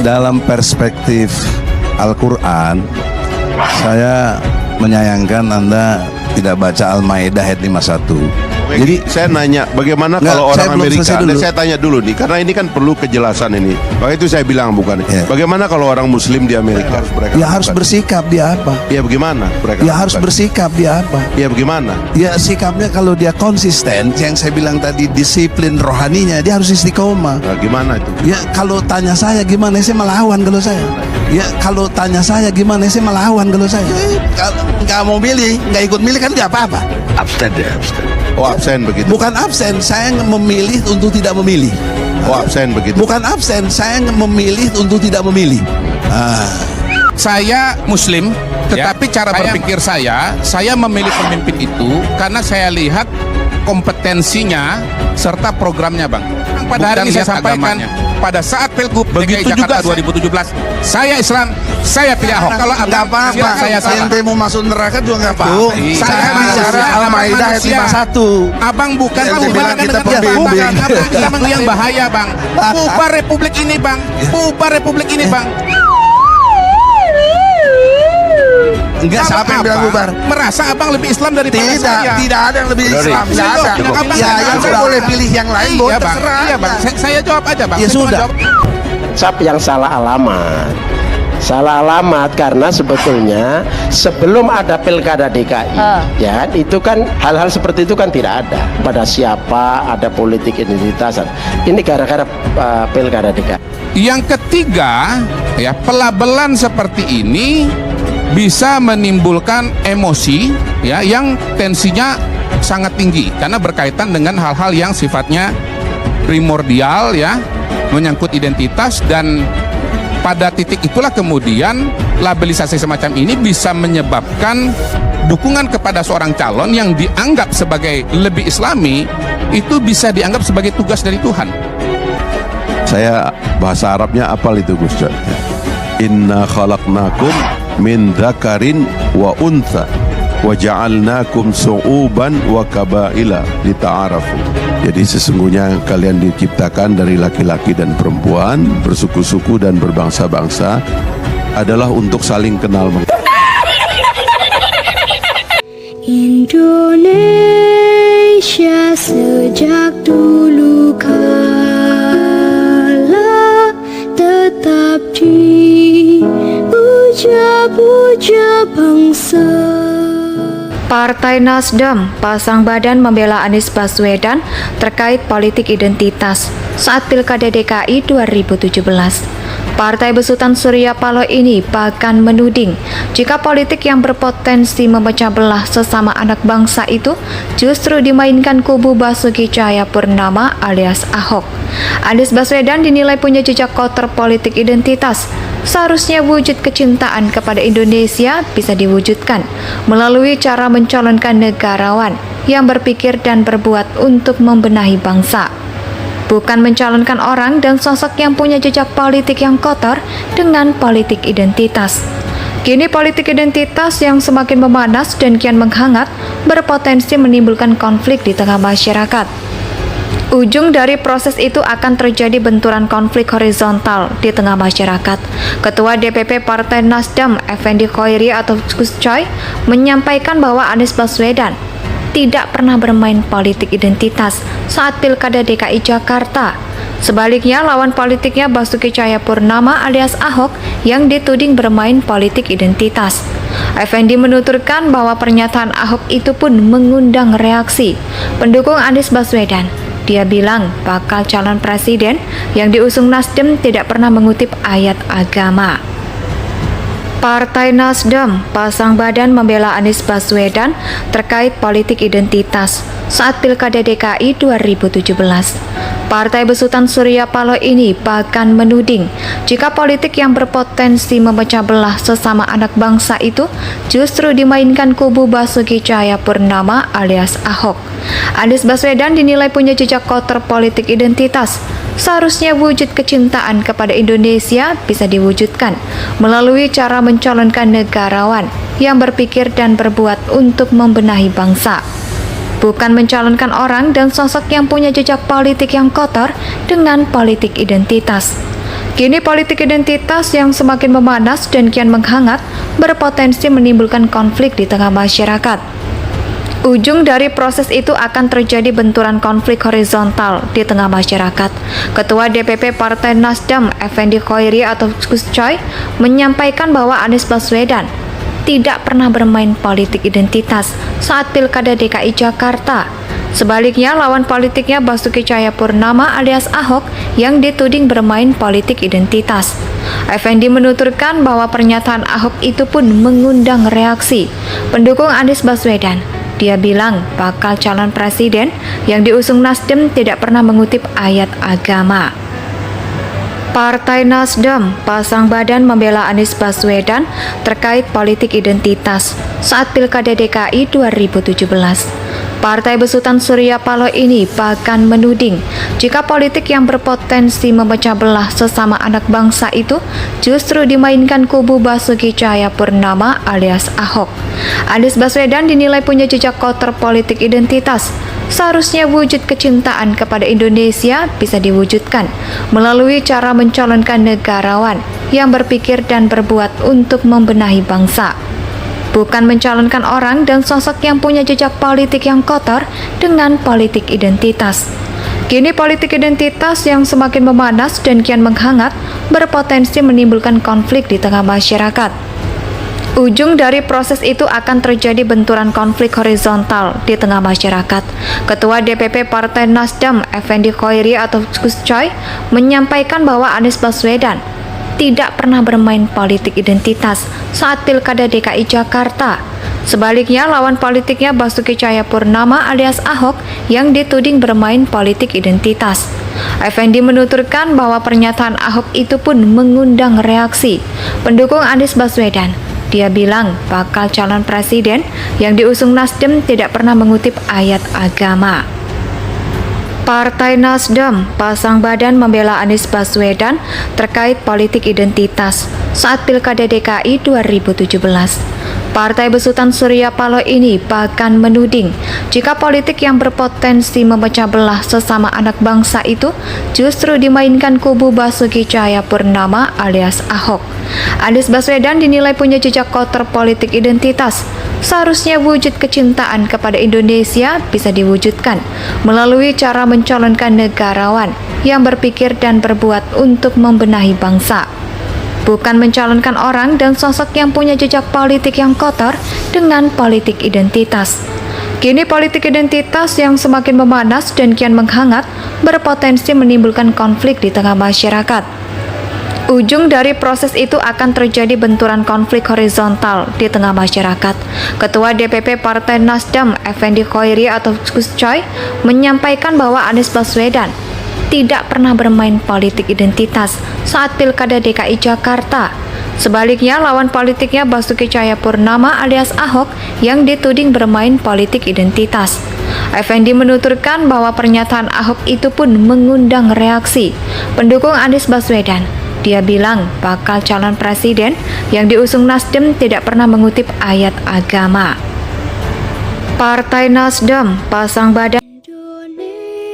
dalam perspektif Al-Quran, saya menyayangkan Anda tidak baca Al-Maidah ayat 51. Jadi saya nanya, bagaimana kalau orang Amerika? Saya tanya dulu nih, karena ini kan perlu kejelasan ini. Maka itu saya bilang bukan. Bagaimana kalau orang Muslim di Amerika? Ya harus bersikap dia apa? Ya bagaimana? Ya harus bersikap dia apa? Ya bagaimana? Ya sikapnya kalau dia konsisten, yang saya bilang tadi disiplin rohaninya, dia harus istiqomah. Nah, gimana itu? Ya kalau tanya saya gimana, saya melawan kalau saya. Ya kalau tanya saya gimana, saya melawan kalau saya. Kalau nggak mau milih, nggak ikut milih kan nggak apa-apa. Abstain ya, abstain. Oh absen begitu? Bukan absen, saya memilih untuk tidak memilih. Oh absen begitu? Bukan absen, saya memilih untuk tidak memilih. Saya Muslim, tetapi cara berpikir saya memilih pemimpin itu karena saya lihat kompetensinya serta programnya, Bang. Pada hari ini saya sampaikan, pada saat Pilgub DKI Jakarta 2017, saya Islam, saya pilih Ahok. Kalau nggak apa-apa, saya salah. ente mau masuk neraka juga nggak apa-apa. Saya bicara Al-Maidah ayat 51. Abang bukan bilang kita pembimbing. Abang yang bahaya, Bang. Bubar Republik ini, Bang. Bubar Republik ini, Bang. Enggak, siapa yang bilang bubar? Merasa abang lebih Islam daripada saya. Tidak ada yang lebih Islam. Tidak ada. Ya, yang boleh pilih yang lain, Iya, Bang. terserah. Iya, Bang. Saya jawab aja, Bang. Ya sudah. Cap yang salah alamat. Salah alamat karena sebetulnya sebelum ada pilkada DKI, ya itu kan hal-hal seperti itu kan tidak ada. Pada siapa ada politik identitas. Ini gara-gara pilkada DKI. Yang ketiga, ya pelabelan seperti ini bisa menimbulkan emosi, ya yang tensinya sangat tinggi karena berkaitan dengan hal-hal yang sifatnya primordial, ya menyangkut identitas, dan pada titik itulah kemudian labelisasi semacam ini bisa menyebabkan dukungan kepada seorang calon yang dianggap sebagai lebih Islami itu bisa dianggap sebagai tugas dari Tuhan. Saya bahasa Arabnya apal itu, Gus John. Inna khalaqnakum min dzakarin wa untha wa ja'alnakum su'uban wa qabaila lita'arafu. Jadi sesungguhnya kalian diciptakan dari laki-laki dan perempuan, bersuku-suku dan berbangsa-bangsa adalah untuk saling kenal. Indonesia sejak dulu kala tetap dipuja-puja bangsa. Partai Nasdem pasang badan membela Anies Baswedan terkait politik identitas saat Pilkada DKI 2017. Partai besutan Surya Paloh ini bahkan menuding jika politik yang berpotensi memecah belah sesama anak bangsa itu justru dimainkan kubu Basuki Cahayapurnama alias Ahok. Anies Baswedan dinilai punya jejak kotor politik identitas. Seharusnya wujud kecintaan kepada Indonesia bisa diwujudkan melalui cara mencalonkan negarawan yang berpikir dan berbuat untuk membenahi bangsa, bukan mencalonkan orang dan sosok yang punya jejak politik yang kotor dengan politik identitas. Kini politik identitas yang semakin memanas dan kian menghangat berpotensi menimbulkan konflik di tengah masyarakat. Ujung dari proses itu akan terjadi benturan konflik horizontal di tengah masyarakat. Ketua DPP Partai Nasdem, Effendi Khoiri atau Gus Coy, menyampaikan bahwa Anies Baswedan tidak pernah bermain politik identitas saat Pilkada DKI Jakarta. Sebaliknya, lawan politiknya Basuki Cahayapurnama alias Ahok yang dituding bermain politik identitas. Effendi menuturkan bahwa pernyataan Ahok itu pun mengundang reaksi pendukung Anies Baswedan. Dia bilang bakal calon presiden yang diusung Nasdem tidak pernah mengutip ayat agama. Partai Nasdem pasang badan membela Anies Baswedan terkait politik identitas saat Pilkada DKI 2017. Partai besutan Surya Paloh ini bahkan menuding jika politik yang berpotensi memecah belah sesama anak bangsa itu justru dimainkan kubu Basuki Cahayapurnama alias Ahok. Anies Baswedan dinilai punya jejak kotor politik identitas. Seharusnya wujud kecintaan kepada Indonesia bisa diwujudkan melalui cara mencalonkan negarawan yang berpikir dan berbuat untuk membenahi bangsa, bukan mencalonkan orang dan sosok yang punya jejak politik yang kotor dengan politik identitas. Kini politik identitas yang semakin memanas dan kian menghangat berpotensi menimbulkan konflik di tengah masyarakat. Ujung dari proses itu akan terjadi benturan konflik horizontal di tengah masyarakat. Ketua DPP Partai Nasdem, Effendi Khoiri atau Gus Coy, menyampaikan bahwa Anies Baswedan tidak pernah bermain politik identitas saat Pilkada DKI Jakarta. Sebaliknya, lawan politiknya Basuki Cahayapurnama alias Ahok yang dituding bermain politik identitas. Effendi menuturkan bahwa pernyataan Ahok itu pun mengundang reaksi pendukung Anies Baswedan. Dia bilang bakal calon presiden yang diusung Nasdem tidak pernah mengutip ayat agama. Partai Nasdem pasang badan membela Anies Baswedan terkait politik identitas saat Pilkada DKI 2017. Partai besutan Surya Paloh ini bahkan menuding jika politik yang berpotensi memecah belah sesama anak bangsa itu justru dimainkan kubu Basuki Cahayapurnama alias Ahok. Anies Baswedan dinilai punya jejak kotor politik identitas. Seharusnya wujud kecintaan kepada Indonesia bisa diwujudkan melalui cara mencalonkan negarawan yang berpikir dan berbuat untuk membenahi bangsa, bukan mencalonkan orang dan sosok yang punya jejak politik yang kotor dengan politik identitas. Kini politik identitas yang semakin memanas dan kian menghangat berpotensi menimbulkan konflik di tengah masyarakat. Ujung dari proses itu akan terjadi benturan konflik horizontal di tengah masyarakat. Ketua DPP Partai Nasdem, Effendi Khoiri atau Gus Coy, menyampaikan bahwa Anies Baswedan tidak pernah bermain politik identitas saat Pilkada DKI Jakarta. Sebaliknya, lawan politiknya Basuki Cahayapurnama alias Ahok yang dituding bermain politik identitas. Effendi menuturkan bahwa pernyataan Ahok itu pun mengundang reaksi pendukung Anies Baswedan. Dia bilang bakal calon presiden yang diusung Nasdem tidak pernah mengutip ayat agama. Partai Nasdem pasang badan membela Anies Baswedan terkait politik identitas saat Pilkada DKI 2017. Partai besutan Surya Paloh ini bahkan menuding jika politik yang berpotensi memecah belah sesama anak bangsa itu justru dimainkan kubu Basuki Cahayapurnama alias Ahok. Anies Baswedan dinilai punya jejak kotor politik identitas. Seharusnya wujud kecintaan kepada Indonesia bisa diwujudkan melalui cara mencalonkan negarawan yang berpikir dan berbuat untuk membenahi bangsa, bukan mencalonkan orang dan sosok yang punya jejak politik yang kotor dengan politik identitas. Kini politik identitas yang semakin memanas dan kian menghangat berpotensi menimbulkan konflik di tengah masyarakat. Ujung dari proses itu akan terjadi benturan konflik horizontal di tengah masyarakat. Ketua DPP Partai Nasdem, Effendi Khoiri atau Gus Coy, menyampaikan bahwa Anies Baswedan tidak pernah bermain politik identitas saat Pilkada DKI Jakarta. Sebaliknya, lawan politiknya Basuki Cahayapurnama alias Ahok yang dituding bermain politik identitas. Effendi menuturkan bahwa pernyataan Ahok itu pun mengundang reaksi pendukung Anies Baswedan. Dia bilang bakal calon presiden yang diusung Nasdem tidak pernah mengutip ayat agama. Partai Nasdem pasang badan Indonesia